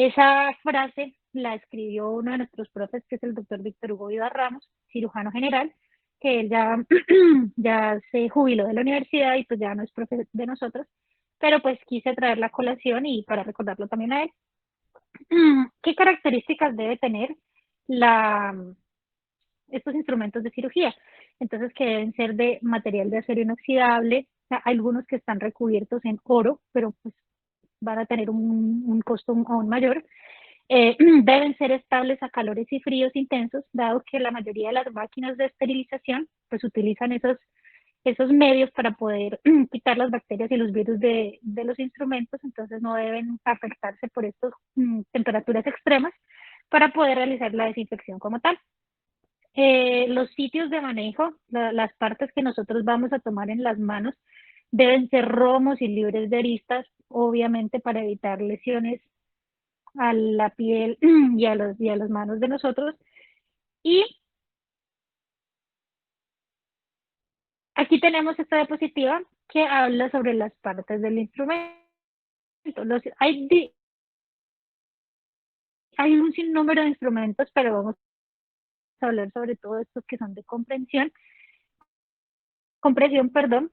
Esa frase la escribió uno de nuestros profes, que es el doctor Víctor Hugo Vivas Ramos, cirujano general, que él ya, ya se jubiló de la universidad y pues ya no es profe de nosotros, pero pues quise traer la colación y para recordarlo también a él. ¿Qué características debe tener la, estos instrumentos de cirugía? Entonces, que deben ser de material de acero inoxidable, o sea, hay algunos que están recubiertos en oro, pero pues van a tener un costo aún mayor. Deben ser estables a calores y fríos intensos, dado que la mayoría de las máquinas de esterilización pues utilizan esos medios para poder quitar las bacterias y los virus de los instrumentos, entonces no deben afectarse por estas temperaturas extremas para poder realizar la desinfección como tal. Los sitios de manejo, las partes que nosotros vamos a tomar en las manos, deben ser romos y libres de aristas, obviamente para evitar lesiones a la piel y a las manos de nosotros. Y aquí tenemos esta diapositiva que habla sobre las partes del instrumento. Hay un sinnúmero de instrumentos, pero vamos a hablar sobre todo estos que son de compresión, perdón,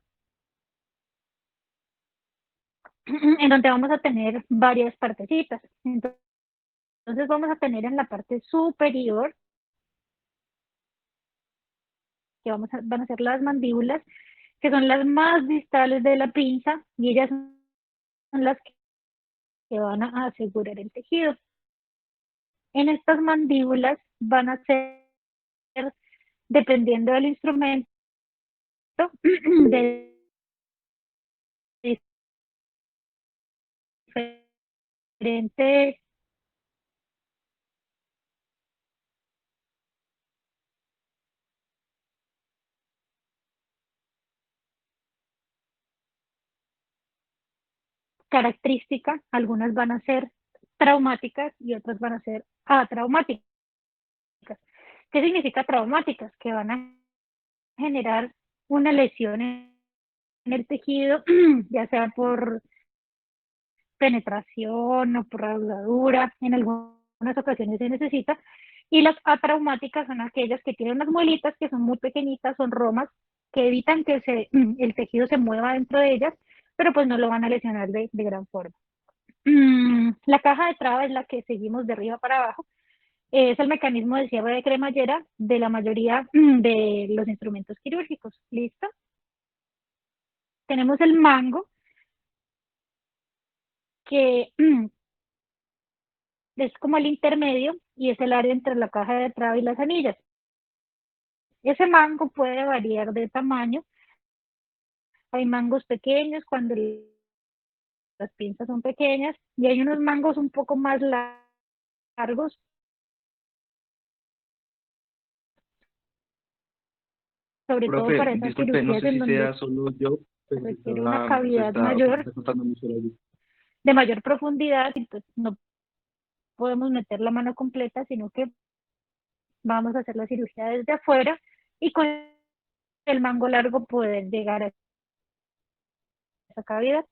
en donde vamos a tener varias partecitas. Entonces vamos a tener en la parte superior, que van a ser las mandíbulas, que son las más distales de la pinza, y ellas son las que van a asegurar el tejido. En estas mandíbulas van a ser, dependiendo del instrumento, de diferentes características, algunas van a ser traumáticas y otras van a ser atraumáticas. ¿Qué significa traumáticas? Que van a generar una lesión en el tejido, ya sea por penetración o por radura, en algunas ocasiones se necesita, y las atraumáticas son aquellas que tienen unas muelitas que son muy pequeñitas, son romas, que evitan que el tejido se mueva dentro de ellas, pero pues no lo van a lesionar de gran forma. La caja de traba es la que seguimos de arriba para abajo, es el mecanismo de cierre de cremallera de la mayoría de los instrumentos quirúrgicos. ¿Listo? Tenemos el mango, que es como el intermedio y es el área entre la caja de traba y las anillas. Ese mango puede variar de tamaño. Hay mangos pequeños cuando las pinzas son pequeñas y hay unos mangos un poco más largos, sobre todo Profe, para esas disculpe, no cirugías sé en si donde sea solo yo, se pero requiere una cavidad mayor, está contando mucho la luz. de mayor profundidad, y pues no podemos meter la mano completa, sino que vamos a hacer la cirugía desde afuera y con el mango largo poder llegar a esa cavidad.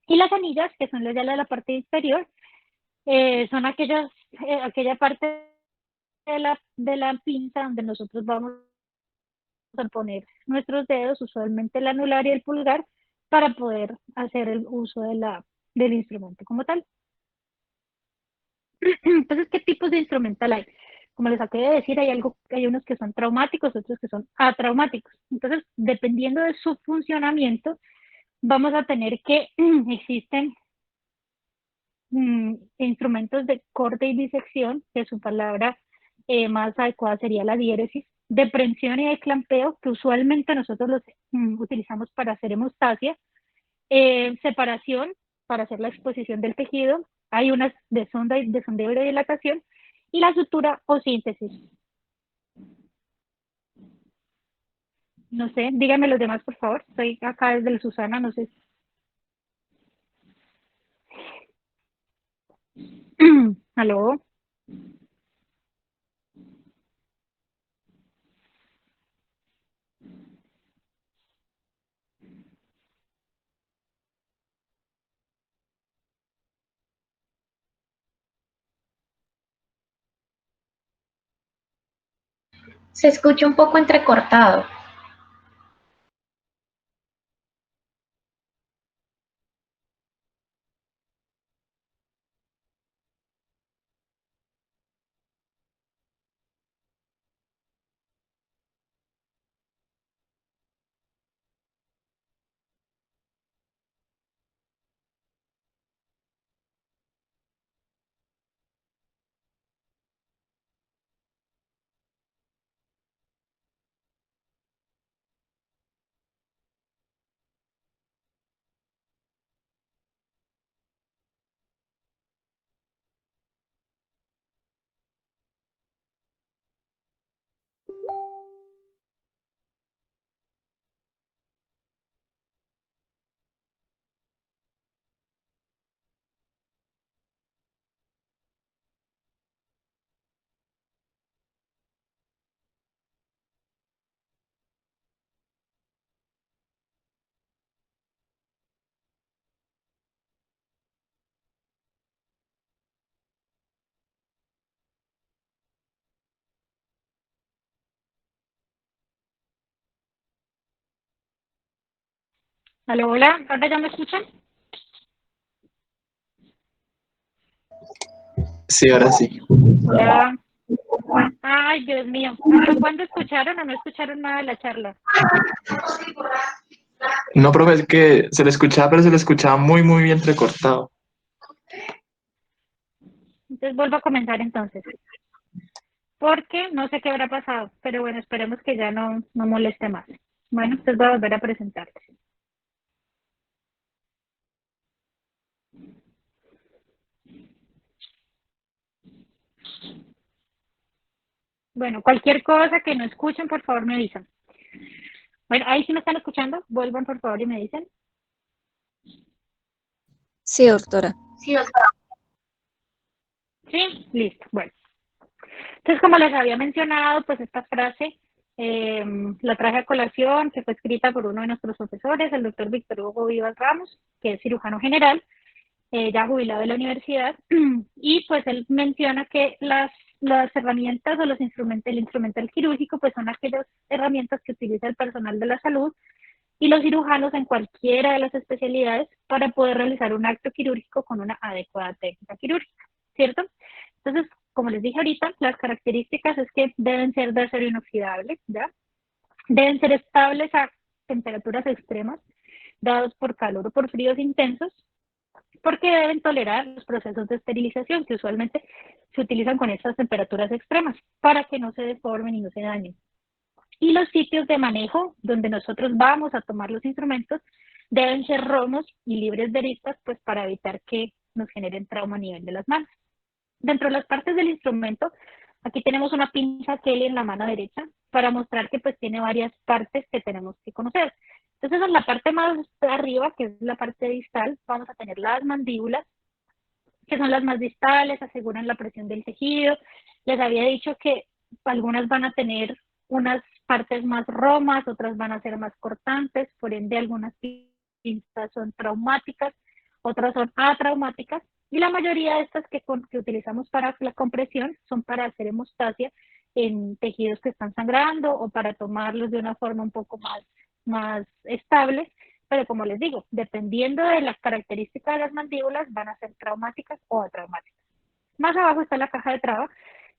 Y las anillas, que son las de la parte inferior, son aquella parte de la pinza donde nosotros vamos a poner nuestros dedos, usualmente el anular y el pulgar, para poder hacer el uso del instrumento como tal. Entonces, ¿qué tipos de instrumental hay? Como les acabo de decir, hay unos que son traumáticos, otros que son atraumáticos. Entonces, dependiendo de su funcionamiento, vamos a tener que existen instrumentos de corte y disección, que su palabra más adecuada sería la diéresis, de prensión y de clampeo, que usualmente nosotros los utilizamos para hacer hemostasia, separación, para hacer la exposición del tejido, hay unas de sondeo y de dilatación, y la sutura o síntesis. No sé, díganme los demás, por favor. Estoy acá desde el Susana, no sé. ¿Aló? Se escucha un poco entrecortado. Aló, hola, ¿ahora ya me escuchan? Sí, ahora sí. Hola. Ay, Dios mío. ¿Hasta cuándo escucharon o no escucharon nada de la charla? No, profe, es que se le escuchaba, pero se le escuchaba muy, muy bien entrecortado. Entonces vuelvo a comenzar entonces. Porque no sé qué habrá pasado, pero bueno, esperemos que ya no moleste más. Bueno, entonces voy a volver a presentarte. Bueno, cualquier cosa que no escuchen, por favor me avisan. Bueno, ahí sí me están escuchando, vuelvan por favor y me dicen. Sí, doctora. Sí, doctora. Sí, listo. Bueno, entonces como les había mencionado, pues esta frase eh, la traje a colación, que fue escrita por uno de nuestros profesores, el doctor Víctor Hugo Vivas Ramos, que es cirujano general, ya jubilado de la universidad, y pues él menciona que las herramientas o los instrumentos, el instrumental quirúrgico, pues son aquellas herramientas que utiliza el personal de la salud y los cirujanos en cualquiera de las especialidades para poder realizar un acto quirúrgico con una adecuada técnica quirúrgica, ¿cierto? Entonces, como les dije ahorita, las características es que deben ser de acero inoxidable, ¿ya? Deben ser estables a temperaturas extremas, dados por calor o por fríos intensos, porque deben tolerar los procesos de esterilización que usualmente se utilizan con estas temperaturas extremas para que no se deformen y no se dañen. Y los sitios de manejo donde nosotros vamos a tomar los instrumentos deben ser romos y libres de aristas, pues para evitar que nos generen trauma a nivel de las manos. Dentro de las partes del instrumento, aquí tenemos una pinza Kelly en la mano derecha para mostrar que pues tiene varias partes que tenemos que conocer. Entonces en la parte más arriba, que es la parte distal, vamos a tener las mandíbulas, que son las más distales, aseguran la presión del tejido. Les había dicho que algunas van a tener unas partes más romas, otras van a ser más cortantes, por ende algunas pinzas son traumáticas, otras son atraumáticas, y la mayoría de estas que utilizamos para la compresión son para hacer hemostasia en tejidos que están sangrando o para tomarlos de una forma un poco más estable, pero como les digo, dependiendo de las características de las mandíbulas, van a ser traumáticas o atraumáticas. Más abajo está la caja de traba,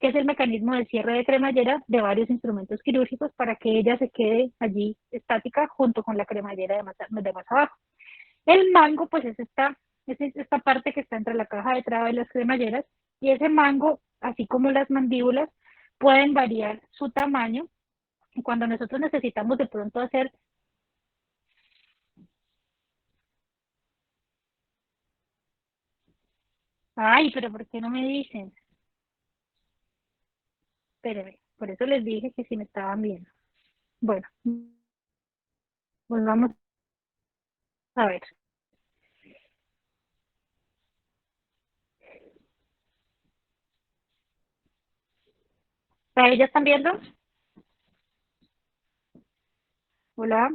que es el mecanismo de cierre de cremallera de varios instrumentos quirúrgicos para que ella se quede allí estática junto con la cremallera de más abajo. El mango, pues es esta parte que está entre la caja de traba y las cremalleras, y ese mango, así como las mandíbulas, pueden variar su tamaño. Y cuando nosotros necesitamos de pronto hacer, ay, pero ¿por qué no me dicen? Espérenme, por eso les dije que si me estaban viendo. Bueno, pues vamos a ver. ¿Ahí ya están viendo? Hola.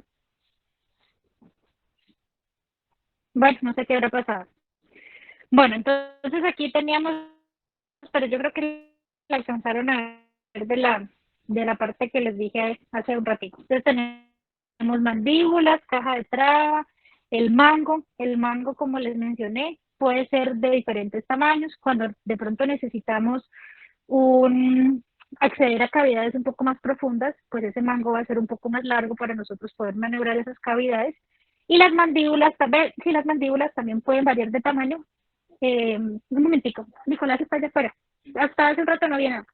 Bueno, no sé qué habrá pasado. Bueno, entonces aquí teníamos, pero yo creo que la alcanzaron a ver de la de la parte que les dije hace un ratito. Entonces tenemos mandíbulas, caja de traba, el mango como les mencioné, puede ser de diferentes tamaños. Cuando de pronto necesitamos acceder a cavidades un poco más profundas, pues ese mango va a ser un poco más largo para nosotros poder maniobrar esas cavidades. Y las mandíbulas también, sí, las mandíbulas también pueden variar de tamaño. Un momentico, Nicolás está allá afuera. Hasta hace un rato no había nada.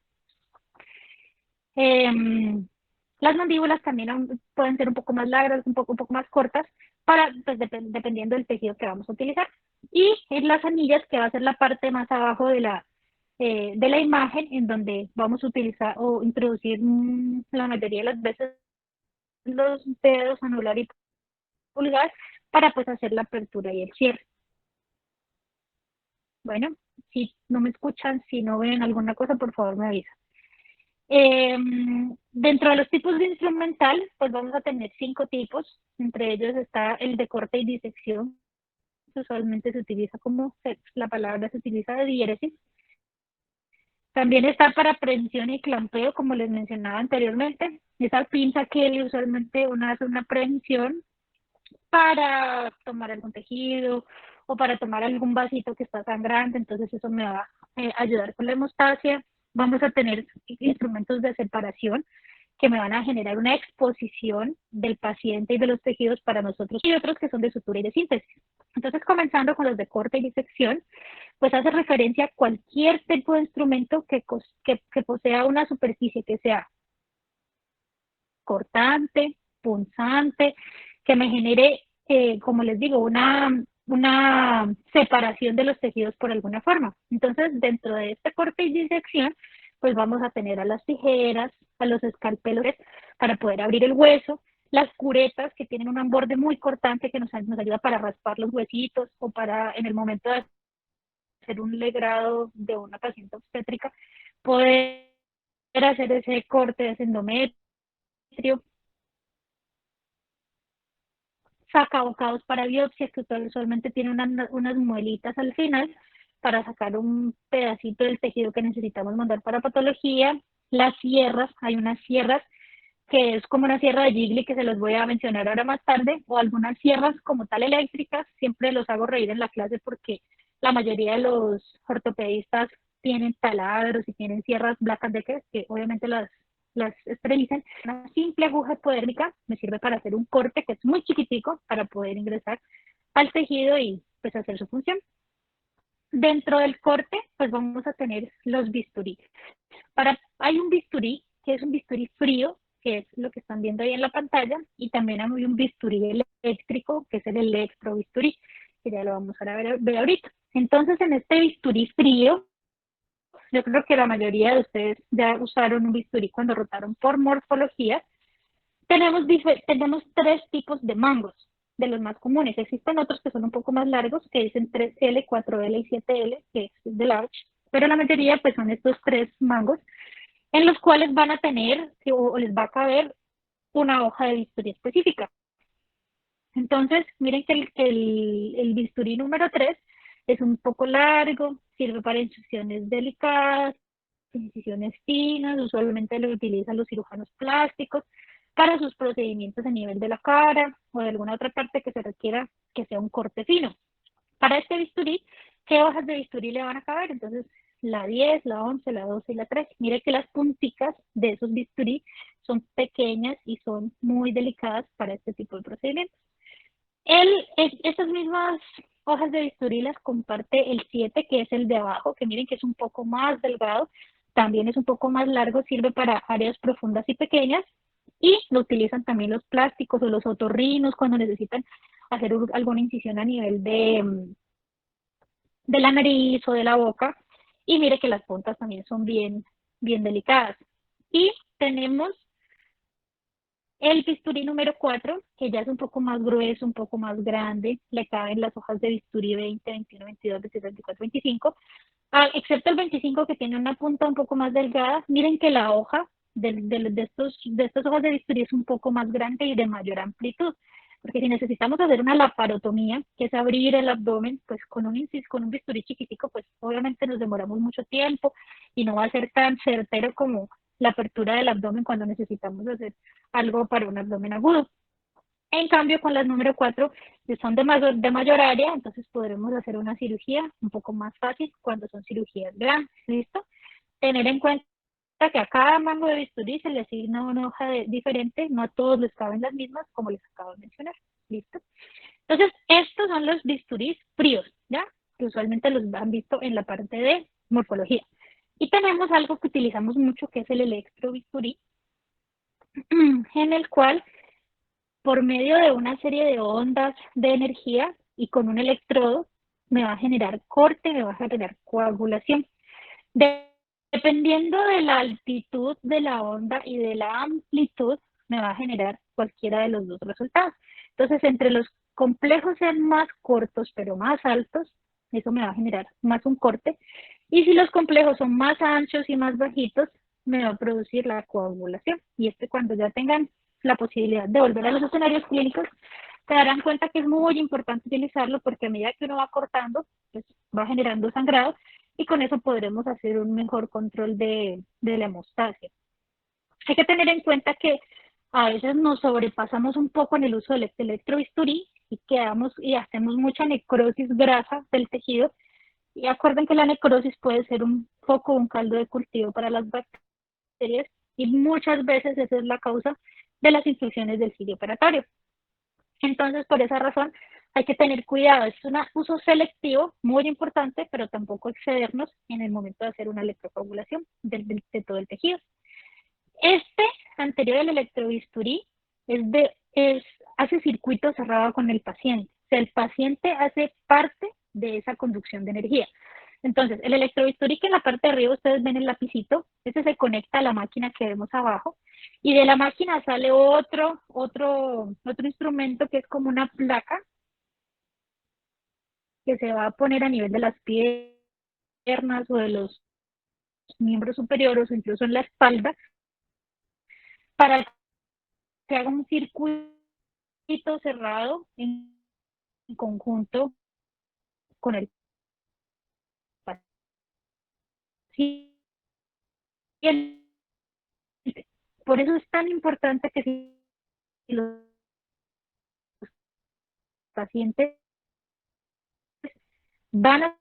Las mandíbulas también pueden ser un poco más largas, un poco más cortas, pues, dependiendo del tejido que vamos a utilizar. Y en las anillas, que va a ser la parte más abajo de la imagen, en donde vamos a utilizar o introducir la mayoría de las veces los dedos anular y pulgar para pues hacer la apertura y el cierre. Bueno, si no me escuchan, si no ven alguna cosa, por favor me avisan. Dentro de los tipos de instrumental, pues vamos a tener 5 tipos. Entre ellos está el de corte y disección. Usualmente se utiliza la palabra se utiliza de diéresis. También está para prevención y clampeo, como les mencionaba anteriormente. Esa pinza que usualmente uno hace una prevención para tomar algún tejido o para tomar algún vasito que está sangrante, entonces eso me va a ayudar con la hemostasia. Vamos a tener instrumentos de separación que me van a generar una exposición del paciente y de los tejidos para nosotros, y otros que son de sutura y de síntesis. Entonces, comenzando con los de corte y disección, pues hace referencia a cualquier tipo de instrumento que posea una superficie que sea cortante, punzante, que me genere, como les digo, una separación de los tejidos por alguna forma. Entonces, dentro de este corte y disección, pues vamos a tener a las tijeras, a los escalpelos para poder abrir el hueso, las curetas que tienen un borde muy cortante que nos ayuda para raspar los huesitos o para en el momento de hacer un legrado de una paciente obstétrica, poder hacer ese corte de endometrio, sacabocados para biopsia, que usualmente tiene unas muelitas al final para sacar un pedacito del tejido que necesitamos mandar para patología. Las sierras, hay unas sierras que es como una sierra de Jiggly, que se los voy a mencionar ahora más tarde, o algunas sierras como tal eléctricas. Siempre los hago reír en la clase porque la mayoría de los ortopedistas tienen taladros y tienen sierras Black & Decker, que obviamente las esterilizan. Una simple aguja hipodérmica me sirve para hacer un corte que es muy chiquitico para poder ingresar al tejido y pues hacer su función. Dentro del corte, pues vamos a tener los bisturí. Hay un bisturí que es un bisturí frío, que es lo que están viendo ahí en la pantalla, y también hay un bisturí eléctrico, que es el electrobisturí, que ya lo vamos a ver ahorita. Entonces, en este bisturí frío, yo creo que la mayoría de ustedes ya usaron un bisturí cuando rotaron por morfología. Tenemos 3 tipos de mangos, de los más comunes. Existen otros que son un poco más largos, que dicen 3L, 4L y 7L, que es de large, pero la mayoría pues son estos 3 mangos, en los cuales van a tener o les va a caber una hoja de bisturí específica. Entonces, miren que el bisturí número 3 es un poco largo, sirve para incisiones delicadas, incisiones finas, usualmente lo utilizan los cirujanos plásticos para sus procedimientos a nivel de la cara o de alguna otra parte que se requiera que sea un corte fino. Para este bisturí, ¿qué hojas de bisturí le van a caber? Entonces, la 10, la 11, la 12 y la 13. Mire que las punticas de esos bisturí son pequeñas y son muy delicadas para este tipo de procedimientos. Estas mismas hojas de bisturí las comparte el 7, que es el de abajo, que miren que es un poco más delgado, también es un poco más largo, sirve para áreas profundas y pequeñas, y lo utilizan también los plásticos o los otorrinos cuando necesitan hacer alguna incisión a nivel de la nariz o de la boca, y mire que las puntas también son bien delicadas. Y tenemos el bisturí número 4, que ya es un poco más grueso, un poco más grande, le caben las hojas de bisturí 20, 21, 22, 23, 24, 25, excepto el 25 que tiene una punta un poco más delgada. Miren que la hoja de estas hojas de bisturí es un poco más grande y de mayor amplitud, porque si necesitamos hacer una laparotomía, que es abrir el abdomen, pues con un bisturí chiquitico, pues obviamente nos demoramos mucho tiempo y no va a ser tan certero como la apertura del abdomen cuando necesitamos hacer algo para un abdomen agudo. En cambio, con las número 4, que son de mayor área, entonces podremos hacer una cirugía un poco más fácil cuando son cirugías grandes, ¿listo? Tener en cuenta que a cada mango de bisturí se le asigna una hoja diferente, no a todos les caben las mismas, como les acabo de mencionar, ¿listo? Entonces, estos son los bisturís fríos, ¿ya? Que usualmente los han visto en la parte de morfología. Y tenemos algo que utilizamos mucho, que es el electrobisturí, en el cual, por medio de una serie de ondas de energía y con un electrodo, me va a generar corte, me va a generar coagulación. Dependiendo de la altitud de la onda y de la amplitud, me va a generar cualquiera de los dos resultados. Entonces, entre los complejos sean más cortos pero más altos, eso me va a generar más un corte. Y si los complejos son más anchos y más bajitos, me va a producir la coagulación. Y cuando ya tengan la posibilidad de volver a los escenarios clínicos, se darán cuenta que es muy importante utilizarlo porque a medida que uno va cortando, pues va generando sangrado y con eso podremos hacer un mejor control de la hemostasia. Hay que tener en cuenta que a veces nos sobrepasamos un poco en el uso del electrobisturí y quedamos y hacemos mucha necrosis grasa del tejido. Y acuerden que la necrosis puede ser un poco un caldo de cultivo para las bacterias y muchas veces esa es la causa de las infecciones del sitio operatorio. Entonces, por esa razón, hay que tener cuidado. Es un uso selectivo, muy importante, pero tampoco excedernos en el momento de hacer una electrocoagulación de todo el tejido. Este anterior al electrobisturí hace circuito cerrado con el paciente. O sea, el paciente hace parte de esa conducción de energía. Entonces, el electrobisturí, que en la parte de arriba ustedes ven el lapicito, ese se conecta a la máquina que vemos abajo, y de la máquina sale otro instrumento que es como una placa que se va a poner a nivel de las piernas o de los miembros superiores o incluso en la espalda para que haga un circuito cerrado en conjunto con el paciente. Por eso es tan importante que si los pacientes van a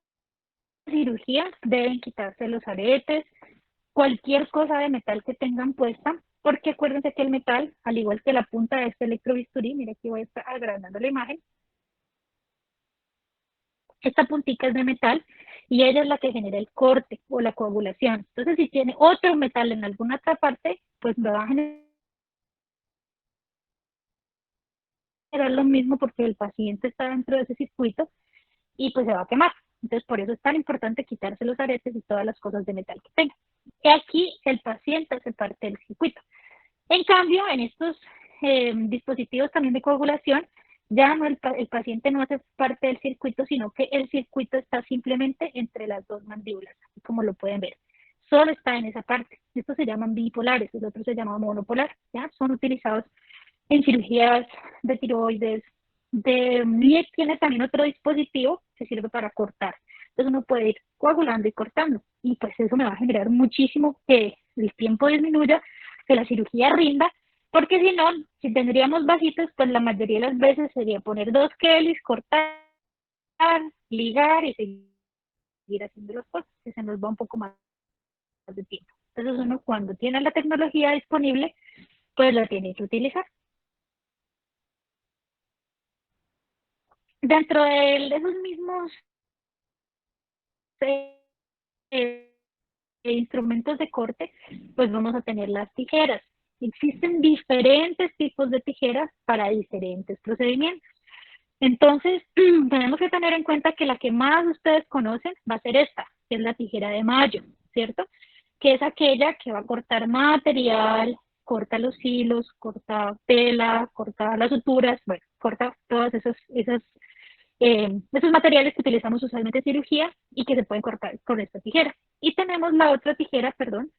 cirugía, deben quitarse los aretes, cualquier cosa de metal que tengan puesta, porque acuérdense que el metal, al igual que la punta de este electrobisturí, mire aquí voy a estar agrandando la imagen, esta puntica es de metal y ella es la que genera el corte o la coagulación. Entonces, si tiene otro metal en alguna otra parte, pues me va a generar lo mismo porque el paciente está dentro de ese circuito y pues se va a quemar. Entonces, por eso es tan importante quitarse los aretes y todas las cosas de metal que tenga. Y aquí el paciente hace parte del circuito. En cambio, en estos dispositivos también de coagulación, ya no el paciente no hace parte del circuito, sino que el circuito está simplemente entre las dos mandíbulas, así como lo pueden ver. Solo está en esa parte. Estos se llaman bipolares, el otro se llama monopolar. ¿Ya? Son utilizados en cirugías de tiroides, y tiene también otro dispositivo que sirve para cortar. Entonces uno puede ir coagulando y cortando. Y pues eso me va a generar muchísimo que el tiempo disminuya, que la cirugía rinda, porque si no, si tendríamos vasitos, pues la mayoría de las veces sería poner dos Kellys, cortar, ligar y seguir haciendo las cosas, que se nos va un poco más de tiempo. Entonces uno cuando tiene la tecnología disponible, pues la tiene que utilizar. Dentro de esos mismos eh, instrumentos de corte, pues vamos a tener las tijeras. Existen diferentes tipos de tijeras para diferentes procedimientos. Entonces, tenemos que tener en cuenta que la que más ustedes conocen va a ser esta, que es la tijera de Mayo, ¿cierto? Que es aquella que va a cortar material, corta los hilos, corta tela, corta las suturas, bueno, corta todas esos materiales que utilizamos usualmente en cirugía y que se pueden cortar con esta tijera. Y tenemos la otra tijera, perdón,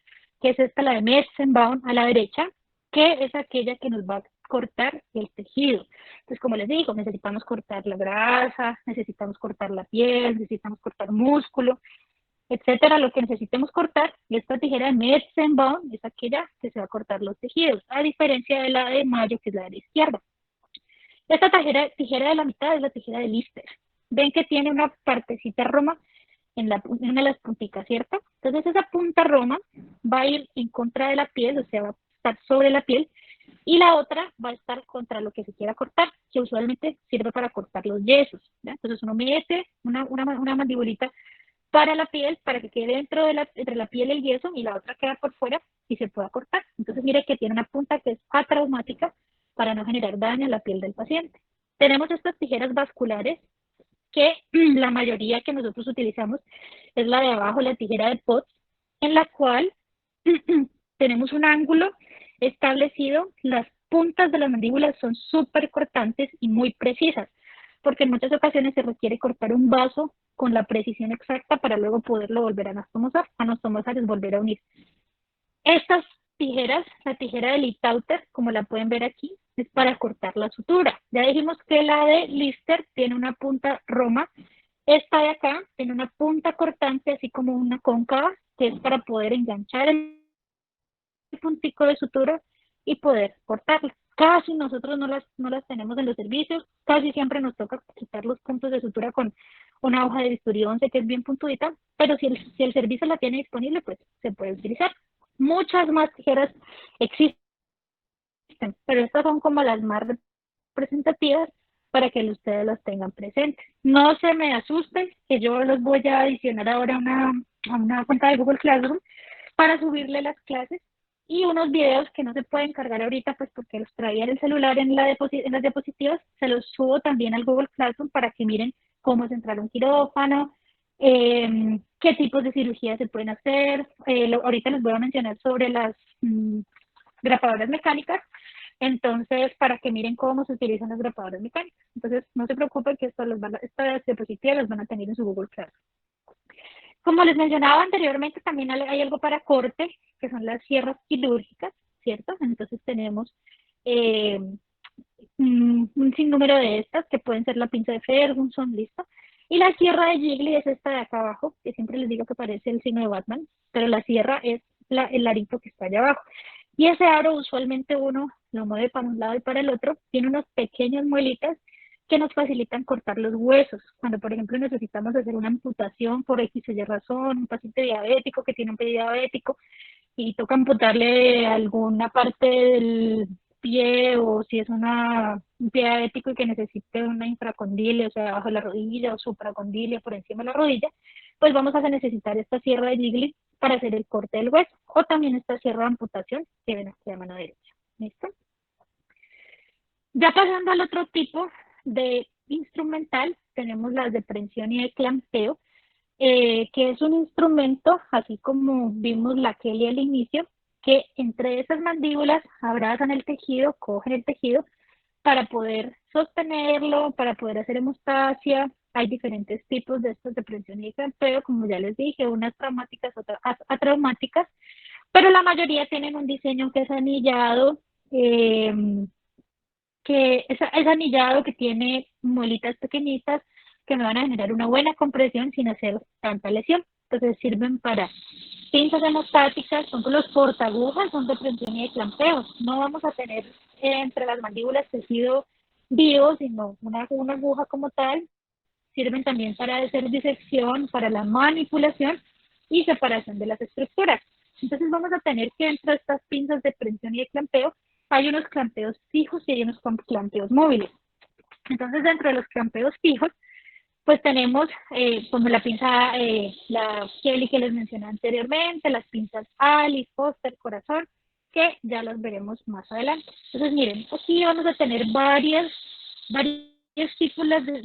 que es esta, la de Metzenbaum a la derecha, que es aquella que nos va a cortar el tejido. Entonces, como les digo, necesitamos cortar la grasa, necesitamos cortar la piel, necesitamos cortar músculo. etcétera, lo que necesitemos cortar. Y esta tijera de Metzenbaum es aquella que se va a cortar los tejidos, a diferencia de la de Mayo, que es la de la izquierda. Esta tijera de la mitad es la tijera de Lister. Ven que tiene una partecita roma en una de las punticas, ¿cierto? Entonces esa punta roma va a ir en contra de la piel, o sea, va a estar sobre la piel, y la otra va a estar contra lo que se quiera cortar, que usualmente sirve para cortar los yesos, ¿ya? Entonces uno mete una mandibulita para la piel, para que quede entre la piel y el yeso, y la otra queda por fuera y se pueda cortar. Entonces mire que tiene una punta que es atraumática para no generar daño a la piel del paciente. Tenemos estas tijeras vasculares, que la mayoría que nosotros utilizamos es la de abajo, la tijera de Potts, en la cual tenemos un ángulo establecido. Las puntas de las mandíbulas son súper cortantes y muy precisas, porque en muchas ocasiones se requiere cortar un vaso con la precisión exacta para luego poderlo volver a anastomosar, es volver a unir. Estas tijeras, la tijera de Littauter, como la pueden ver aquí, es para cortar la sutura. Ya dijimos que la de Lister tiene una punta roma. Esta de acá tiene una punta cortante, así como una cóncava, que es para poder enganchar el puntico de sutura y poder cortarla. Casi nosotros no las tenemos en los servicios, casi siempre nos toca quitar los puntos de sutura con una hoja de bisturí 11 que es bien puntudita, pero si el servicio la tiene disponible, pues se puede utilizar. Muchas más tijeras existen, pero estas son como las más representativas para que ustedes las tengan presentes. No se me asusten, que yo los voy a adicionar ahora a una cuenta de Google Classroom para subirle las clases y unos videos que no se pueden cargar ahorita, pues porque los traía en el celular en las diapositivas, se los subo también al Google Classroom para que miren cómo es entrar a un quirófano, qué tipos de cirugías se pueden hacer. Ahorita les voy a mencionar sobre las grapadoras mecánicas, entonces para que miren cómo se utilizan las grapadoras mecánicas. Entonces no se preocupen que estas diapositivas las van a tener en su Google Classroom. Como les mencionaba anteriormente, también hay algo para corte, que son las sierras quirúrgicas, ¿cierto? Entonces tenemos un sinnúmero de estas, que pueden ser la pinza de Ferguson, listo. Y la sierra de Jiggly es esta de acá abajo, que siempre les digo que parece el signo de Batman, pero la sierra es el arito que está allá abajo. Y ese aro usualmente uno lo mueve para un lado y para el otro, tiene unas pequeñas muelitas que nos facilitan cortar los huesos. Cuando, por ejemplo, necesitamos hacer una amputación por X o Y razón, un paciente diabético que tiene un pie diabético y toca amputarle alguna parte del pie, o si es un pie diabético y que necesite una infracondilia, o sea, debajo de la rodilla, o supracondilia por encima de la rodilla, pues vamos a necesitar esta sierra de Jiggly para hacer el corte del hueso, o también esta sierra de amputación que ven aquí a mano derecha. ¿Listo? Ya pasando al otro tipo de instrumental, tenemos las de prensión y de clampeo, que es un instrumento, así como vimos la Kelly al inicio, que entre esas mandíbulas abrazan el tejido, cogen el tejido para poder sostenerlo, para poder hacer hemostasia. Hay diferentes tipos de estos de prensión y de clampeo, como ya les dije, unas traumáticas, otras atraumáticas, pero la mayoría tienen un diseño que es anillado, que es anillado, que tiene muelitas pequeñitas que me van a generar una buena compresión sin hacer tanta lesión. Entonces sirven para pinzas hemostáticas, son los portagujas, son de prensión y de clampeo. No vamos a tener entre las mandíbulas tejido vivo, sino una aguja como tal. Sirven también para hacer disección, para la manipulación y separación de las estructuras. Entonces vamos a tener que entre estas pinzas de prensión y de clampeo hay unos clampeos fijos y hay unos clampeos móviles. Entonces dentro de los clampeos fijos, pues tenemos como la pinza, la Kelly que les mencioné anteriormente, las pinzas Alice, Foster, Corazón, que ya las veremos más adelante. Entonces miren, aquí vamos a tener varios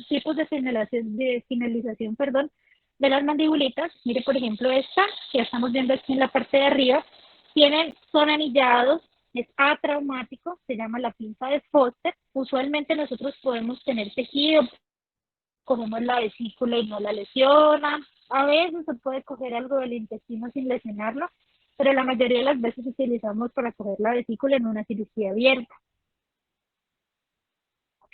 tipos de finalización, perdón, de las mandibulitas. Mire, por ejemplo, esta que estamos viendo aquí en la parte de arriba, son anillados, es atraumático, se llama la pinza de Foster. Usualmente nosotros podemos tener tejido, cogemos la vesícula y no la lesiona. A veces se puede coger algo del intestino sin lesionarlo, pero la mayoría de las veces utilizamos para coger la vesícula en una cirugía abierta.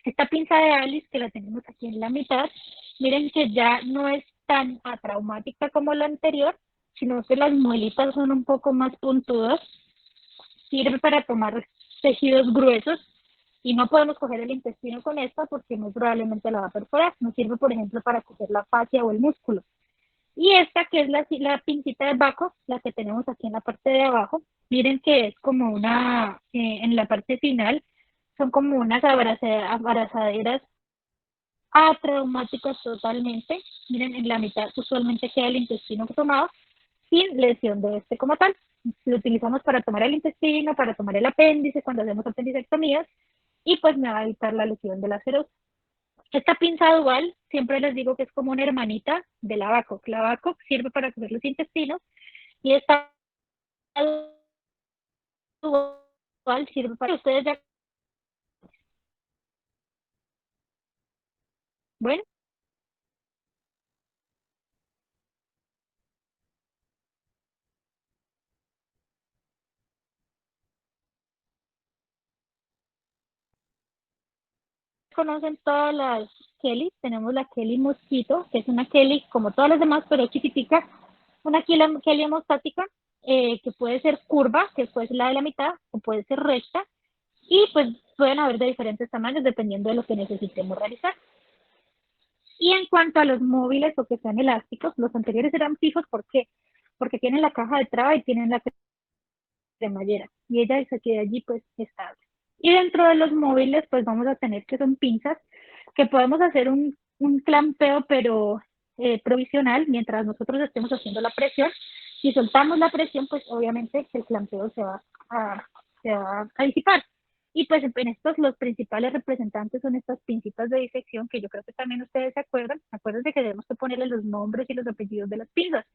Esta pinza de Alice, que la tenemos aquí en la mitad, miren que ya no es tan atraumática como la anterior, sino que las muelitas son un poco más puntudas. Sirve para tomar tejidos gruesos y no podemos coger el intestino con esta porque muy probablemente la va a perforar. Nos sirve, por ejemplo, para coger la fascia o el músculo. Y esta que es la pincita de Baco, la que tenemos aquí en la parte de abajo, miren que es como una, en la parte final, son como unas abrazaderas atraumáticas totalmente. Miren, en la mitad usualmente queda el intestino tomado sin lesión de este como tal. Lo utilizamos para tomar el intestino, para tomar el apéndice, cuando hacemos apendicectomías, y pues me va a evitar la lesión de la serosa. Esta pinza dual, siempre les digo que es como una hermanita de la Bacoc. La Bacoc sirve para coger los intestinos y esta dual sirve para ustedes ya. Bueno, conocen todas las Kelly. Tenemos la Kelly Mosquito, que es una Kelly como todas las demás, pero chiquitica. Una Kelly hemostática, que puede ser curva, que puede ser la de la mitad, o puede ser recta. Y pues pueden haber de diferentes tamaños dependiendo de lo que necesitemos realizar. Y en cuanto a los móviles o que sean elásticos, los anteriores eran fijos, ¿por qué? Porque tienen la caja de traba y tienen la cremallera, y ella se queda allí pues estable. Y dentro de los móviles pues vamos a tener que son pinzas, que podemos hacer un clampeo pero provisional mientras nosotros estemos haciendo la presión. Si soltamos la presión, pues obviamente el clampeo se va a disipar. Y pues en estos los principales representantes son estas pincitas de disección, que yo creo que también ustedes se acuerdan. Acuérdense que debemos ponerle los nombres y los apellidos de las pinzas.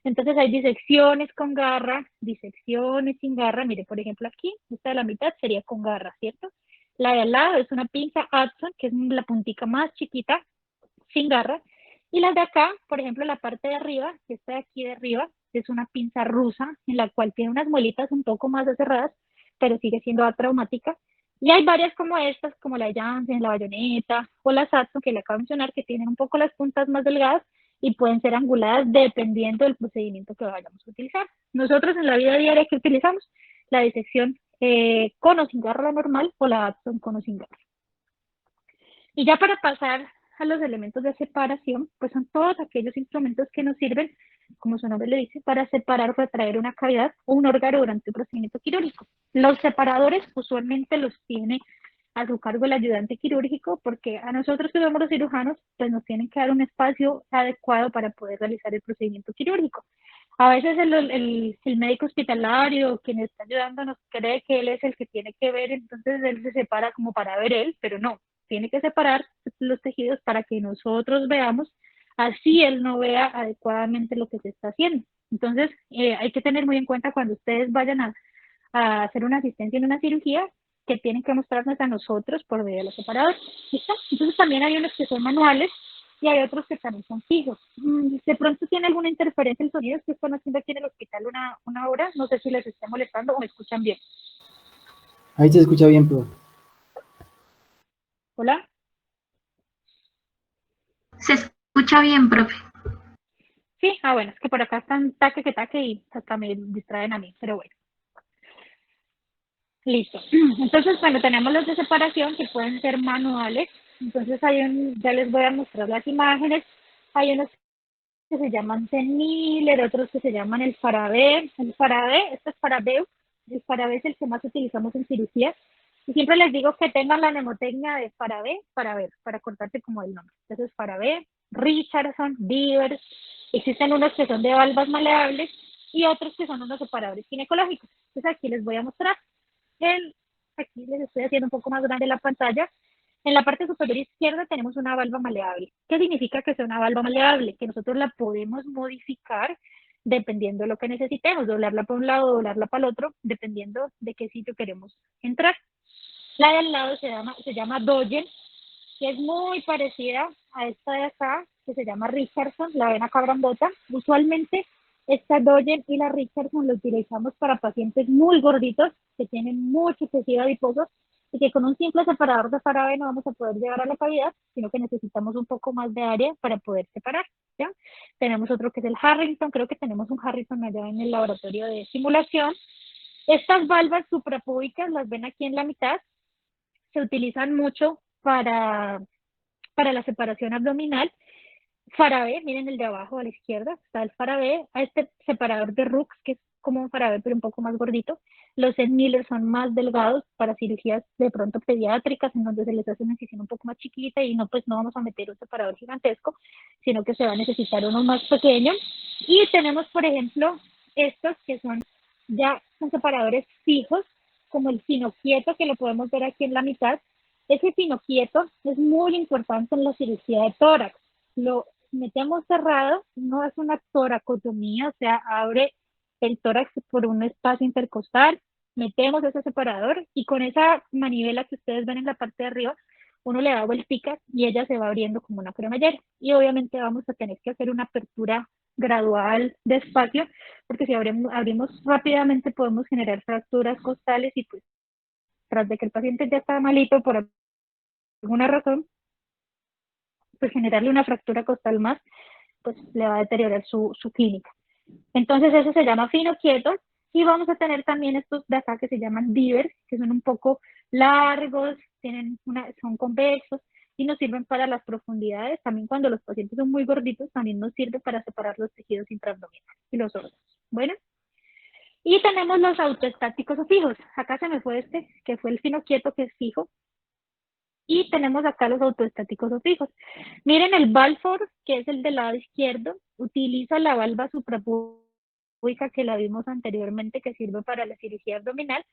Entonces hay disecciones con garra, disecciones sin garra. Mire, por ejemplo, aquí, esta de la mitad sería con garra, ¿cierto? La de al lado es una pinza Adson, que es la puntica más chiquita, sin garra. Y la de acá, por ejemplo, la parte de arriba, que está de aquí de arriba, es una pinza rusa, en la cual tiene unas muelitas un poco más cerradas, pero sigue siendo atraumática. Y hay varias como estas, como la Janssen, la Bayonetta o la Satson, que le acabo de mencionar, que tienen un poco las puntas más delgadas y pueden ser anguladas dependiendo del procedimiento que vayamos a utilizar. Nosotros en la vida diaria, ¿qué utilizamos? La disección con o sin garra normal o la Adson con o sin garra. Y ya para pasar a los elementos de separación, pues son todos aquellos instrumentos que nos sirven, como su nombre le dice, para separar o retraer una cavidad o un órgano durante un procedimiento quirúrgico. Los separadores usualmente los tiene a su cargo el ayudante quirúrgico, porque a nosotros que somos los cirujanos, pues nos tienen que dar un espacio adecuado para poder realizar el procedimiento quirúrgico. A veces el médico hospitalario, quien está ayudando, nos cree que él es el que tiene que ver, entonces él se separa como para ver él, pero no, tiene que separar los tejidos para que nosotros veamos, así él no vea adecuadamente lo que se está haciendo. Entonces, hay que tener muy en cuenta cuando ustedes vayan a hacer una asistencia en una cirugía, que tienen que mostrarnos a nosotros por medio de los separadores. ¿Listo? Entonces también hay unos que son manuales y hay otros que también son fijos. De pronto tiene alguna interferencia el sonido, que están haciendo aquí en el hospital una hora, no sé si les está molestando o me escuchan bien. Ahí se escucha bien, profe. ¿Hola? Se escucha bien, profe. Sí, bueno, es que por acá están taque y hasta me distraen a mí, pero bueno. Listo. Entonces, bueno, tenemos los de separación que pueden ser manuales. Entonces, ya les voy a mostrar las imágenes. Hay unos que se llaman Tenmiller, otros que se llaman el Farabé. El Farabé, este es Farabeu. El Farabé es el que más utilizamos en cirugía. Y siempre les digo que tengan la mnemotecnia de Farabé para ver, para cortarte como el nombre. Entonces, Farabé, Richardson, Beavers. Existen unos que son de valvas maleables y otros que son unos separadores ginecológicos. Entonces, aquí les voy a mostrar. Aquí les estoy haciendo un poco más grande la pantalla. En la parte superior izquierda tenemos una valva maleable. ¿Qué significa que sea una valva maleable? Que nosotros la podemos modificar dependiendo de lo que necesitemos, doblarla para un lado, doblarla para el otro, dependiendo de qué sitio queremos entrar. La de al lado se llama Doyen, que es muy parecida a esta de acá, que se llama Richardson, la ven acá grandota. Usualmente esta Doyen y la Richardson la utilizamos para pacientes muy gorditos, que tienen mucho tejido adiposo, y que con un simple separador de Faraday no vamos a poder llegar a la cavidad, sino que necesitamos un poco más de área para poder separar, ¿ya? Tenemos otro que es el Harrington, creo que tenemos un Harrington allá en el laboratorio de simulación. Estas valvas suprapúbicas, las ven aquí en la mitad, se utilizan mucho para la separación abdominal. Faraday, miren el de abajo a la izquierda, está el Faraday, a este separador de Rooks, que es como un Faraday pero un poco más gordito. Los Ed Miller son más delgados para cirugías de pronto pediátricas, en donde se les hace una incisión un poco más chiquita y no, pues no vamos a meter un separador gigantesco, sino que se va a necesitar uno más pequeño. Y tenemos, por ejemplo, estos que son separadores fijos, como el finoquieto, que lo podemos ver aquí en la mitad. Ese finoquieto es muy importante en la cirugía de tórax. Lo metemos cerrado, no es una toracotomía, o sea, abre el tórax por un espacio intercostal, metemos ese separador y con esa manivela que ustedes ven en la parte de arriba, uno le da vueltica y ella se va abriendo como una cremallera. Y obviamente vamos a tener que hacer una apertura gradual despacio, porque si abrimos rápidamente podemos generar fracturas costales y pues tras de que el paciente ya está malito por alguna razón, pues generarle una fractura costal más, pues le va a deteriorar su clínica. Entonces eso se llama finoquieto y vamos a tener también estos de acá que se llaman divers, que son un poco largos, son convexos y nos sirven para las profundidades. También cuando los pacientes son muy gorditos, también nos sirve para separar los tejidos intraabdominales y los órganos. Bueno, y tenemos los autoestáticos o fijos. Acá se me fue este, que fue el finoquieto, que es fijo. Y tenemos acá los autoestáticos o fijos. Miren el Balfour, que es el del lado izquierdo, utiliza la valva suprapúbica que la vimos anteriormente, que sirve para la cirugía abdominal,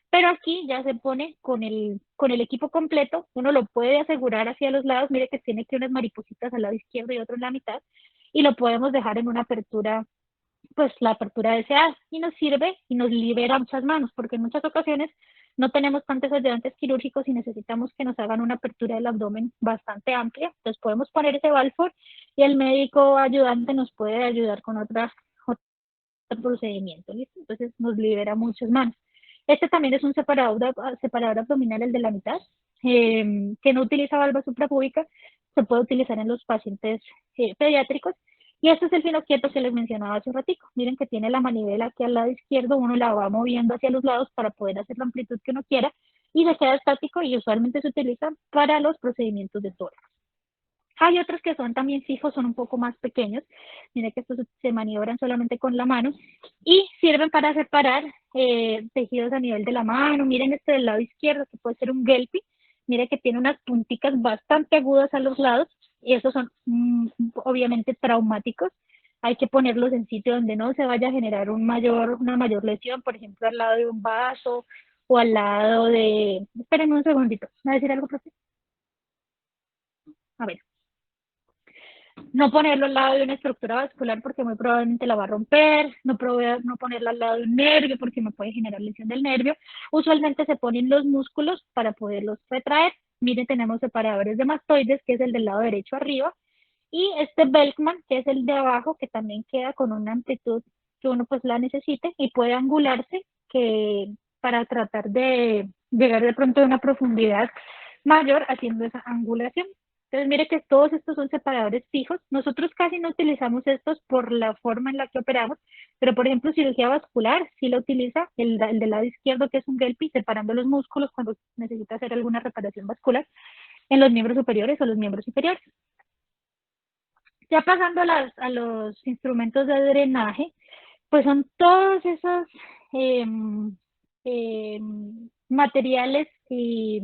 pero aquí ya se pone con el equipo completo, uno lo puede asegurar hacia los lados, mire que tiene aquí unas maripositas al lado izquierdo y otro en la mitad, y lo podemos dejar en una apertura, pues la apertura deseada, y nos sirve y nos libera muchas manos, porque en muchas ocasiones no tenemos tantos ayudantes quirúrgicos y necesitamos que nos hagan una apertura del abdomen bastante amplia, entonces podemos poner ese Balfour y el médico ayudante nos puede ayudar con otro procedimiento, ¿listo? Entonces nos libera muchas manos. Este también es un separador abdominal, el de la mitad, que no utiliza valva suprapúbica, se puede utilizar en los pacientes pediátricos. Y este es el finoquieto que les mencionaba hace un ratico. Miren que tiene la manivela aquí al lado izquierdo, uno la va moviendo hacia los lados para poder hacer la amplitud que uno quiera y se queda estático y usualmente se utiliza para los procedimientos de tórax. Hay otros que son también fijos, son un poco más pequeños. Miren que estos se maniobran solamente con la mano y sirven para separar tejidos a nivel de la mano. Miren este del lado izquierdo, que puede ser un Gelpi. Miren que tiene unas punticas bastante agudas a los lados y esos son obviamente traumáticos. Hay que ponerlos en sitio donde no se vaya a generar una mayor lesión, por ejemplo, al lado de un vaso o al lado de... Espérenme un segundito. ¿Me va a decir algo, profe? A ver. No ponerlo al lado de una estructura vascular porque muy probablemente la va a romper, no ponerlo al lado de un nervio porque me puede generar lesión del nervio. Usualmente se ponen los músculos para poderlos retraer. Miren, tenemos separadores de mastoides, que es el del lado derecho arriba, y este Belkman, que es el de abajo, que también queda con una amplitud que uno pues la necesite y puede angularse para tratar de llegar de pronto a una profundidad mayor haciendo esa angulación. Entonces, mire que todos estos son separadores fijos. Nosotros casi no utilizamos estos por la forma en la que operamos, pero por ejemplo, cirugía vascular sí lo utiliza el del lado izquierdo, que es un Gelpi, separando los músculos cuando necesita hacer alguna reparación vascular en los miembros superiores o los miembros inferiores. Ya pasando a los instrumentos de drenaje, pues son todos esos materiales y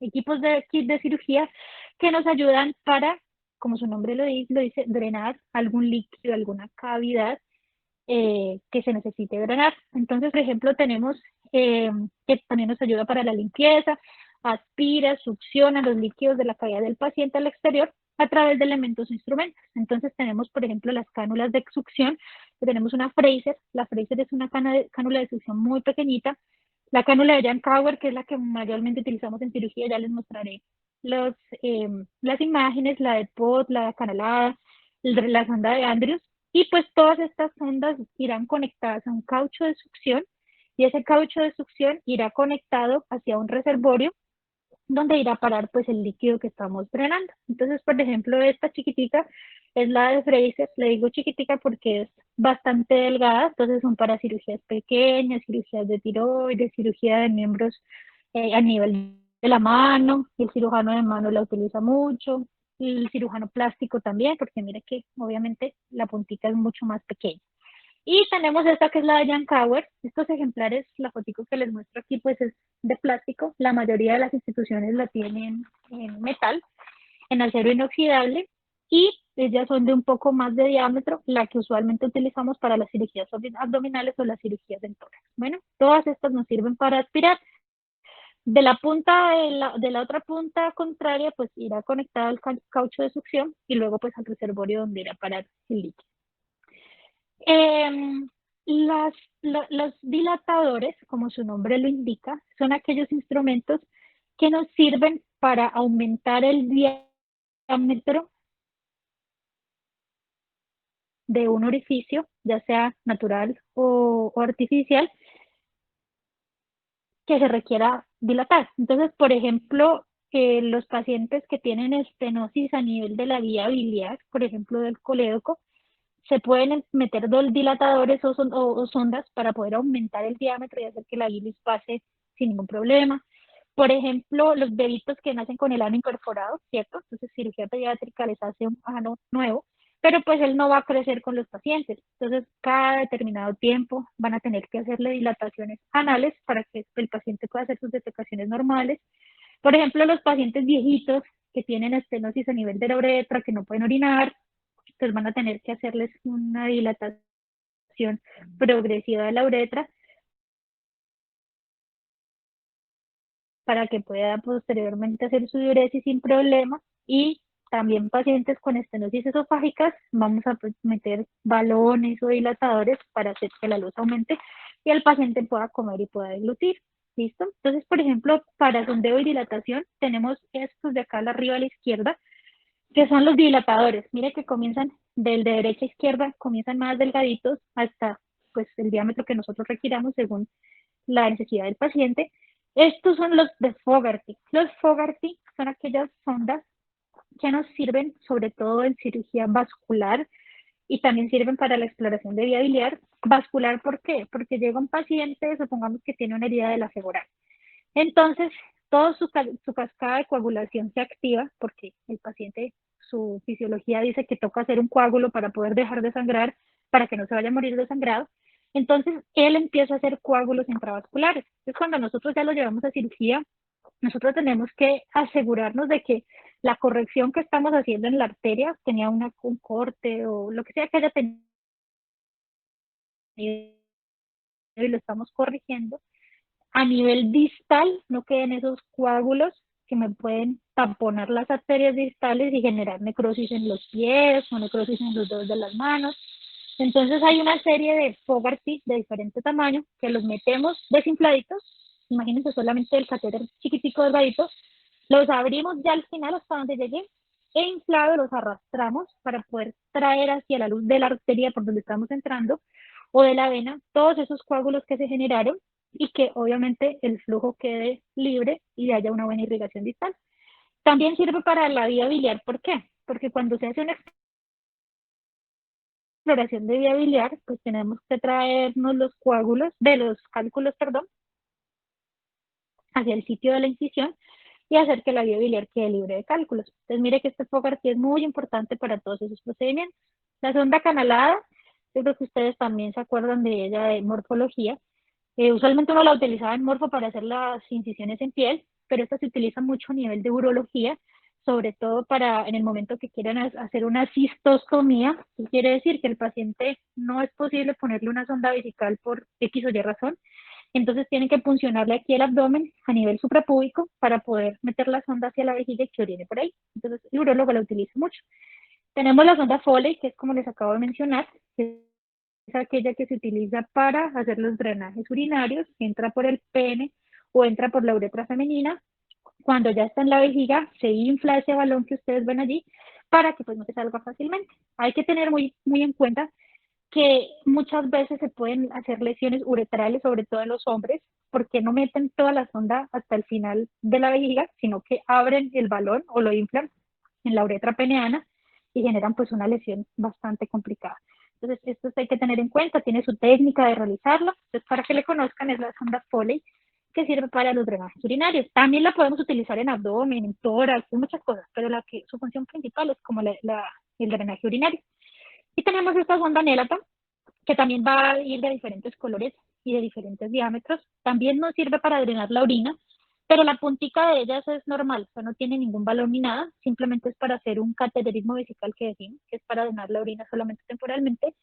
equipos de kit de cirugía que nos ayudan para, como su nombre lo dice, drenar algún líquido, alguna cavidad que se necesite drenar. Entonces, por ejemplo, tenemos que también nos ayuda para la limpieza, aspira, succiona los líquidos de la cavidad del paciente al exterior a través de elementos e instrumentos. Entonces tenemos, por ejemplo, las cánulas de succión, tenemos una Fraser. La Fraser es una cánula de succión muy pequeñita. La cánula de Jan Kauer, que es la que mayormente utilizamos en cirugía, ya les mostraré las imágenes, la de POT, la canalada, la sonda de Andrews, y pues todas estas sondas irán conectadas a un caucho de succión y ese caucho de succión irá conectado hacia un reservorio donde irá a parar pues el líquido que estamos drenando. Entonces, por ejemplo, esta chiquitica es la de Fraser, le digo chiquitica porque es bastante delgada, entonces son para cirugías pequeñas, cirugías de tiroides, cirugía de miembros a nivel de la mano, y el cirujano de mano la utiliza mucho, y el cirujano plástico también, porque mire que obviamente la puntita es mucho más pequeña. Y tenemos esta que es la de Jan Kauer. Estos ejemplares, la fotico que les muestro aquí, pues es de plástico. La mayoría de las instituciones la tienen en metal, en acero inoxidable, y ellas son de un poco más de diámetro, la que usualmente utilizamos para las cirugías abdominales o las cirugías en tórax. Bueno, todas estas nos sirven para aspirar. De la punta de la otra punta contraria, pues irá conectada al caucho de succión y luego pues al reservorio donde irá a parar el líquido. Los dilatadores, como su nombre lo indica, son aquellos instrumentos que nos sirven para aumentar el diámetro de un orificio, ya sea natural o artificial, que se requiera dilatar. Entonces, por ejemplo, los pacientes que tienen estenosis a nivel de la vía biliar, por ejemplo, del colédoco, se pueden meter dilatadores o sondas para poder aumentar el diámetro y hacer que la bilis pase sin ningún problema. Por ejemplo, los bebitos que nacen con el ano incorporado, ¿cierto? Entonces, cirugía pediátrica les hace un ano nuevo, pero pues él no va a crecer con los pacientes. Entonces, cada determinado tiempo van a tener que hacerle dilataciones anales para que el paciente pueda hacer sus defecaciones normales. Por ejemplo, los pacientes viejitos que tienen estenosis a nivel de la uretra, que no pueden orinar, pues van a tener que hacerles una dilatación progresiva de la uretra para que pueda posteriormente hacer su diuresis sin problema. Y también pacientes con estenosis esofágicas, vamos a meter balones o dilatadores para hacer que la luz aumente y el paciente pueda comer y pueda deglutir. ¿Listo? Entonces, por ejemplo, para sondeo y dilatación tenemos estos de acá arriba a la izquierda, que son los dilatadores. Mire que comienzan del de derecha a izquierda, comienzan más delgaditos hasta pues el diámetro que nosotros requiramos según la necesidad del paciente. Estos son los de Fogarty. Los Fogarty son aquellas sondas que nos sirven sobre todo en cirugía vascular y también sirven para la exploración de vía biliar. Vascular, ¿por qué? Porque llega un paciente, supongamos que tiene una herida de la femoral. Entonces, toda su cascada de coagulación se activa porque el paciente, su fisiología dice que toca hacer un coágulo para poder dejar de sangrar, para que no se vaya a morir desangrado. Entonces, él empieza a hacer coágulos intravasculares. Entonces, cuando nosotros ya lo llevamos a cirugía, nosotros tenemos que asegurarnos de que la corrección que estamos haciendo en la arteria tenía un corte o lo que sea que haya tenido y lo estamos corrigiendo. A nivel distal no queden esos coágulos que me pueden tamponar las arterias distales y generar necrosis en los pies o necrosis en los dedos de las manos. Entonces hay una serie de Fogarty de diferente tamaño que los metemos desinfladitos. Imagínense solamente el catéter chiquitico delgadito. Los abrimos ya al final hasta donde llegué e inflado los arrastramos para poder traer hacia la luz de la arteria por donde estamos entrando o de la vena todos esos coágulos que se generaron y que obviamente el flujo quede libre y haya una buena irrigación distal. También sirve para la vía biliar. ¿Por qué? Porque cuando se hace una exploración de vía biliar, pues tenemos que traernos los coágulos, de los cálculos, perdón, hacia el sitio de la incisión y hacer que la vía biliar quede libre de cálculos. Entonces mire que este Fogarty es muy importante para todos esos procedimientos. La sonda canalada, yo creo que ustedes también se acuerdan de ella de morfología. Usualmente uno la utilizaba en morfo para hacer las incisiones en piel, pero esta se utiliza mucho a nivel de urología, sobre todo para en el momento que quieran hacer una cistostomía. ¿Qué quiere decir? Que el paciente no es posible ponerle una sonda vesical por X o Y razón. Entonces tienen que puncionarle aquí el abdomen a nivel suprapúbico para poder meter la sonda hacia la vejiga y que orine por ahí. Entonces el urólogo la utiliza mucho. Tenemos la sonda Foley, que es como les acabo de mencionar, que es aquella que se utiliza para hacer los drenajes urinarios, entra por el pene o entra por la uretra femenina. Cuando ya está en la vejiga, se infla ese balón que ustedes ven allí para que pues no se salga fácilmente. Hay que tener muy en cuenta que muchas veces se pueden hacer lesiones uretrales, sobre todo en los hombres, porque no meten toda la sonda hasta el final de la vejiga, sino que abren el balón o lo inflan en la uretra peneana y generan pues una lesión bastante complicada. Entonces, esto hay que tener en cuenta, tiene su técnica de realizarlo. Entonces, para que le conozcan, es la sonda Foley, que sirve para los drenajes urinarios. También la podemos utilizar en abdomen, en tórax, en muchas cosas, pero su función principal es como el drenaje urinario. Y tenemos esta sonda Nelaton, que también va a ir de diferentes colores y de diferentes diámetros. También nos sirve para drenar la orina, pero la puntica de ellas es normal, o sea, no tiene ningún valor ni nada, simplemente es para hacer un cateterismo vesical que decimos, que es para drenar la orina solamente temporalmente.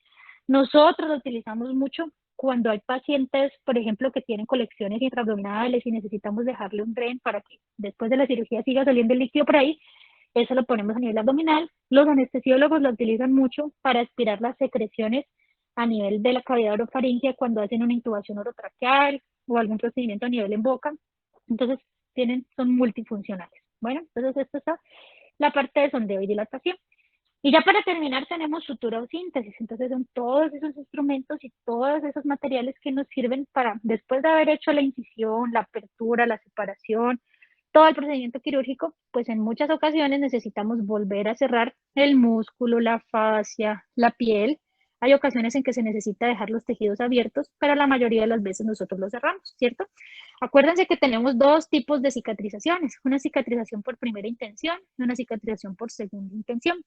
Nosotros lo utilizamos mucho cuando hay pacientes, por ejemplo, que tienen colecciones intraabdominales y necesitamos dejarle un dren para que después de la cirugía siga saliendo el líquido por ahí. Eso lo ponemos a nivel abdominal. Los anestesiólogos lo utilizan mucho para aspirar las secreciones a nivel de la cavidad orofaringea cuando hacen una intubación orotraqueal o algún procedimiento a nivel en boca. Entonces, son multifuncionales. Bueno, entonces esto está la parte de sondeo y dilatación. Y ya para terminar tenemos sutura o síntesis. Entonces son todos esos instrumentos y todos esos materiales que nos sirven para, después de haber hecho la incisión, la apertura, la separación, todo el procedimiento quirúrgico, pues en muchas ocasiones necesitamos volver a cerrar el músculo, la fascia, la piel. Hay ocasiones en que se necesita dejar los tejidos abiertos, pero la mayoría de las veces nosotros los cerramos, ¿cierto? Acuérdense que tenemos dos tipos de cicatrizaciones, una cicatrización por primera intención y una cicatrización por segunda intención.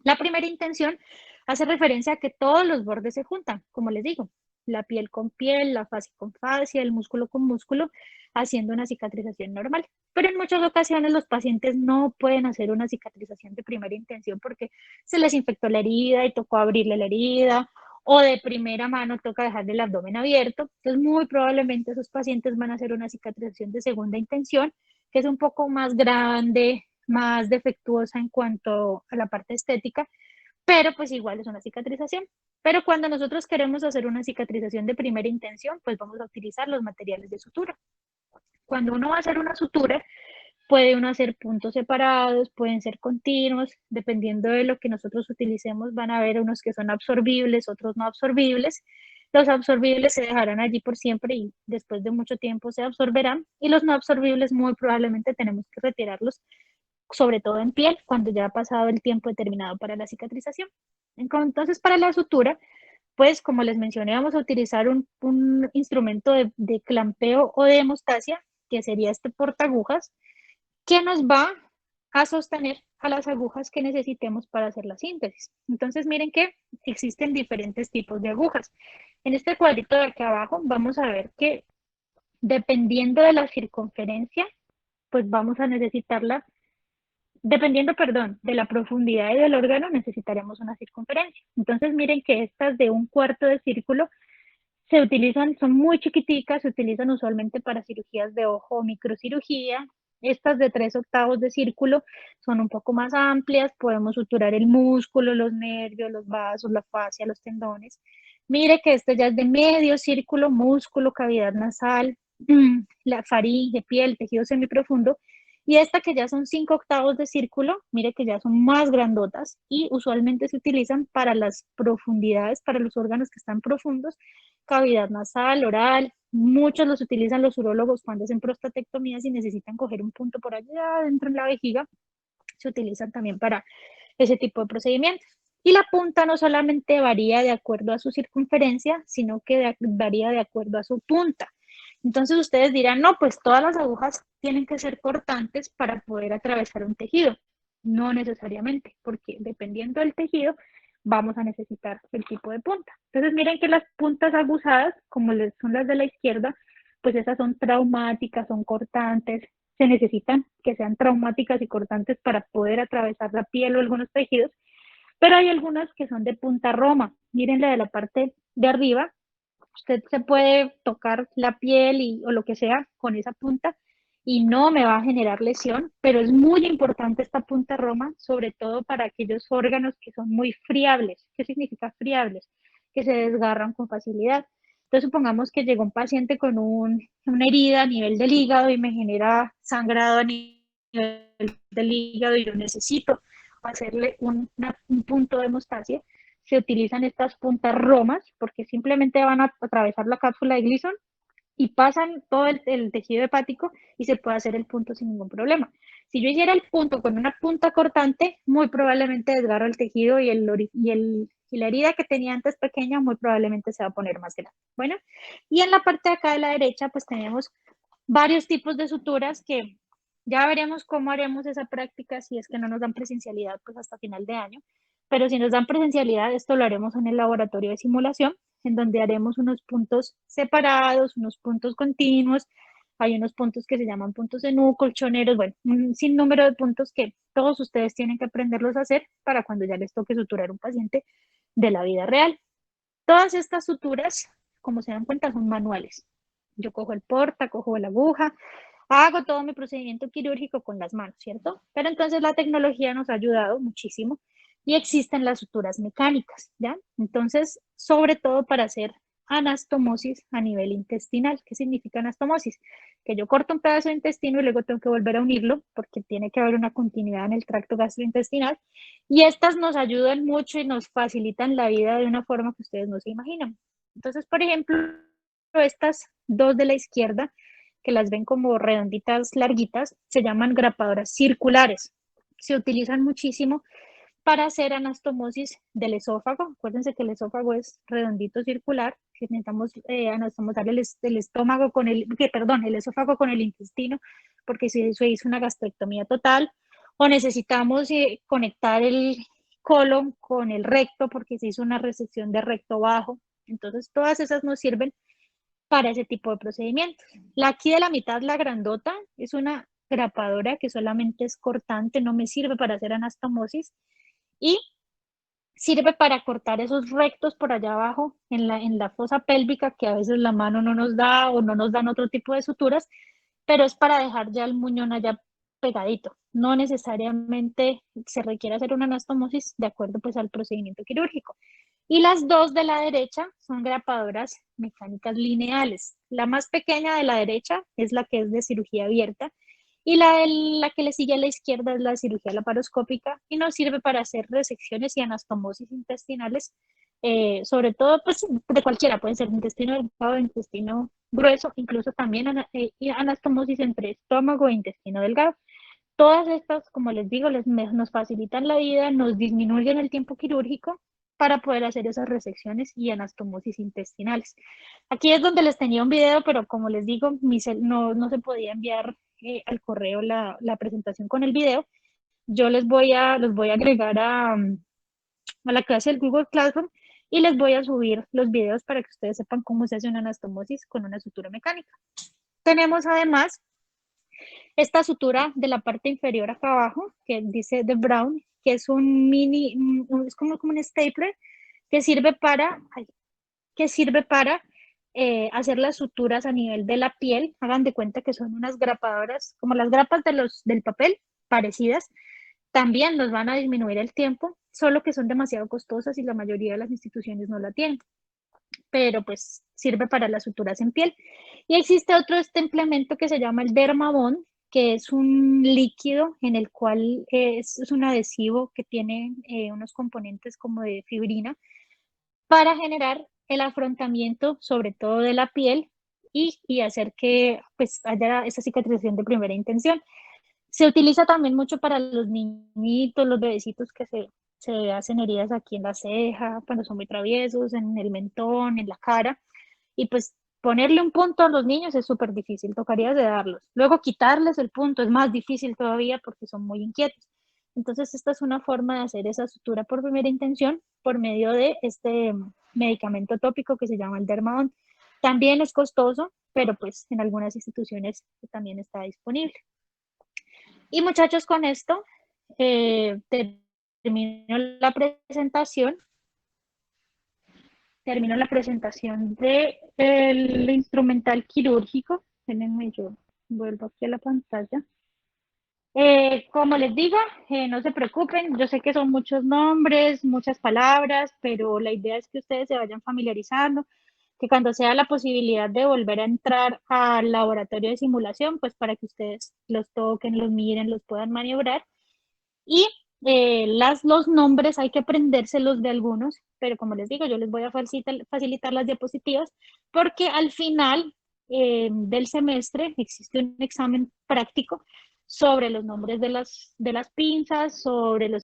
La primera intención hace referencia a que todos los bordes se juntan, como les digo, la piel con piel, la fascia con fascia, el músculo con músculo, haciendo una cicatrización normal. Pero en muchas ocasiones los pacientes no pueden hacer una cicatrización de primera intención porque se les infectó la herida y tocó abrirle la herida, o de primera mano toca dejarle el abdomen abierto. Entonces, muy probablemente esos pacientes van a hacer una cicatrización de segunda intención, que es un poco más grande, más defectuosa en cuanto a la parte estética, pero pues igual es una cicatrización. Pero cuando nosotros queremos hacer una cicatrización de primera intención, pues vamos a utilizar los materiales de sutura. Cuando uno va a hacer una sutura, puede uno hacer puntos separados, pueden ser continuos, dependiendo de lo que nosotros utilicemos, van a haber unos que son absorbibles, otros no absorbibles. Los absorbibles se dejarán allí por siempre y después de mucho tiempo se absorberán, y los no absorbibles muy probablemente tenemos que retirarlos, sobre todo en piel, cuando ya ha pasado el tiempo determinado para la cicatrización. Entonces, para la sutura, pues como les mencioné, vamos a utilizar un instrumento de clampeo o de hemostasia, que sería este portaagujas, que nos va a sostener a las agujas que necesitemos para hacer la síntesis. Entonces, miren que existen diferentes tipos de agujas. En este cuadrito de aquí abajo vamos a ver que dependiendo de la circunferencia, pues vamos a necesitarla. Dependiendo, perdón, de la profundidad y del órgano, necesitaremos una circunferencia. Entonces, miren que estas de 1/4 de círculo se utilizan, son muy chiquiticas, se utilizan usualmente para cirugías de ojo o microcirugía. Estas de 3/8 de círculo son un poco más amplias, podemos suturar el músculo, los nervios, los vasos, la fascia, los tendones. Mire que este ya es de medio círculo, músculo, cavidad nasal, la faringe, piel, tejido semiprofundo. Y esta que ya son 5/8 de círculo, mire que ya son más grandotas y usualmente se utilizan para las profundidades, para los órganos que están profundos, cavidad nasal, oral. Muchos los utilizan los urólogos cuando hacen prostatectomías y necesitan coger un punto por allá adentro en la vejiga. Se utilizan también para ese tipo de procedimientos. Y la punta no solamente varía de acuerdo a su circunferencia, sino que varía de acuerdo a su punta. Entonces ustedes dirán, no, pues todas las agujas tienen que ser cortantes para poder atravesar un tejido. No necesariamente, porque dependiendo del tejido, vamos a necesitar el tipo de punta. Entonces miren que las puntas aguzadas, como son las de la izquierda, pues esas son traumáticas, son cortantes, se necesitan que sean traumáticas y cortantes para poder atravesar la piel o algunos tejidos, pero hay algunas que son de punta roma. Miren la de la parte de arriba, usted se puede tocar la piel o lo que sea con esa punta y no me va a generar lesión, pero es muy importante esta punta roma, sobre todo para aquellos órganos que son muy friables. ¿Qué significa friables? Que se desgarran con facilidad. Entonces supongamos que llegó un paciente con una herida a nivel del hígado y me genera sangrado a nivel del hígado y yo necesito hacerle un punto de hemostasia. se utilizan estas puntas romas porque simplemente van a atravesar la cápsula de Gleason y pasan todo el tejido hepático y se puede hacer el punto sin ningún problema. Si yo hiciera el punto con una punta cortante, muy probablemente desgarro el tejido y la herida que tenía antes pequeña muy probablemente se va a poner más grande. Bueno, y en la parte de acá de la derecha pues tenemos varios tipos de suturas que ya veremos cómo haremos esa práctica si es que no nos dan presencialidad pues hasta final de año, pero si nos dan presencialidad esto lo haremos en el laboratorio de simulación, en donde haremos unos puntos separados, unos puntos continuos, hay unos puntos que se llaman puntos de nudo, colchoneros, bueno, un sinnúmero de puntos que todos ustedes tienen que aprenderlos a hacer para cuando ya les toque suturar un paciente de la vida real. Todas estas suturas, como se dan cuenta, son manuales. Yo cojo el porta, cojo la aguja, hago todo mi procedimiento quirúrgico con las manos, ¿cierto? Pero entonces la tecnología nos ha ayudado muchísimo y existen las suturas mecánicas, ¿ya? Entonces, sobre todo para hacer anastomosis a nivel intestinal. ¿Qué significa anastomosis? Que yo corto un pedazo de intestino y luego tengo que volver a unirlo porque tiene que haber una continuidad en el tracto gastrointestinal y estas nos ayudan mucho y nos facilitan la vida de una forma que ustedes no se imaginan. Entonces, por ejemplo, estas dos de la izquierda, que las ven como redonditas larguitas, se llaman grapadoras circulares. Se utilizan muchísimo para hacer anastomosis del esófago. Acuérdense que el esófago es redondito circular, que necesitamos anastomosar el estómago con el esófago con el intestino, porque si se hizo una gastrectomía total, o necesitamos conectar el colon con el recto, porque se hizo una resección de recto bajo. Entonces, todas esas nos sirven para ese tipo de procedimientos. La aquí de la mitad, la grandota, es una grapadora que solamente es cortante, no me sirve para hacer anastomosis y sirve para cortar esos rectos por allá abajo en la fosa pélvica que a veces la mano no nos da o no nos dan otro tipo de suturas, pero es para dejar ya el muñón allá pegadito. No necesariamente se requiere hacer una anastomosis de acuerdo pues al procedimiento quirúrgico. Y las dos de la derecha son grapadoras mecánicas lineales. La más pequeña de la derecha es la que es de cirugía abierta y la que le sigue a la izquierda es la cirugía laparoscópica y nos sirve para hacer resecciones y anastomosis intestinales, sobre todo pues de cualquiera, puede ser intestino delgado, intestino grueso, incluso también anastomosis entre estómago e intestino delgado. Todas estas, como les digo, nos facilitan la vida, nos disminuyen el tiempo quirúrgico para poder hacer esas resecciones y anastomosis intestinales. Aquí es donde les tenía un video, pero como les digo, no se podía enviar al correo la presentación con el video. Yo los voy a agregar a la clase del Google Classroom y les voy a subir los videos para que ustedes sepan cómo se hace una anastomosis con una sutura mecánica. Tenemos además esta sutura de la parte inferior acá abajo, que dice de Brown, que es un mini, es como un stapler, que sirve para hacer las suturas a nivel de la piel. Hagan de cuenta que son unas grapadoras, como las grapas del papel, parecidas. También nos van a disminuir el tiempo, solo que son demasiado costosas y la mayoría de las instituciones no la tienen. Pero pues sirve para las suturas en piel. Y existe otro implemento que se llama el Dermabond, que es un líquido en el cual es un adhesivo que tiene unos componentes como de fibrina para generar el afrontamiento sobre todo de la piel y hacer que pues haya esa cicatrización de primera intención. Se utiliza también mucho para los niñitos, los bebecitos que se hacen heridas aquí en la ceja, cuando son muy traviesos, en el mentón, en la cara, y pues ponerle un punto a los niños es súper difícil, tocaría sedarlos. Luego quitarles el punto es más difícil todavía porque son muy inquietos. Entonces esta es una forma de hacer esa sutura por primera intención por medio de este medicamento tópico que se llama el Dermabond. También es costoso, pero pues en algunas instituciones también está disponible. Y muchachos, con esto termino la presentación. Termino la presentación del instrumental quirúrgico. Déjenme, yo vuelvo aquí a la pantalla. Como les digo, no se preocupen, yo sé que son muchos nombres, muchas palabras, pero la idea es que ustedes se vayan familiarizando, que cuando sea la posibilidad de volver a entrar al laboratorio de simulación, pues para que ustedes los toquen, los miren, los puedan maniobrar. Y los nombres hay que aprendérselos de algunos pero como les digo, yo les voy a facilitar las diapositivas porque al final del semestre existe un examen práctico sobre los nombres de las pinzas, sobre los